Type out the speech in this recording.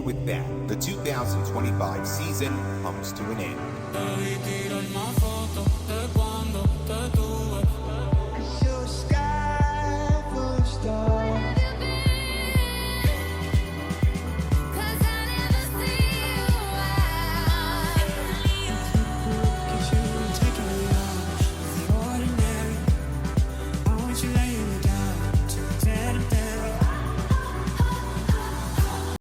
with that, the 2025 season comes to an end. Te vi tirar más fotos, te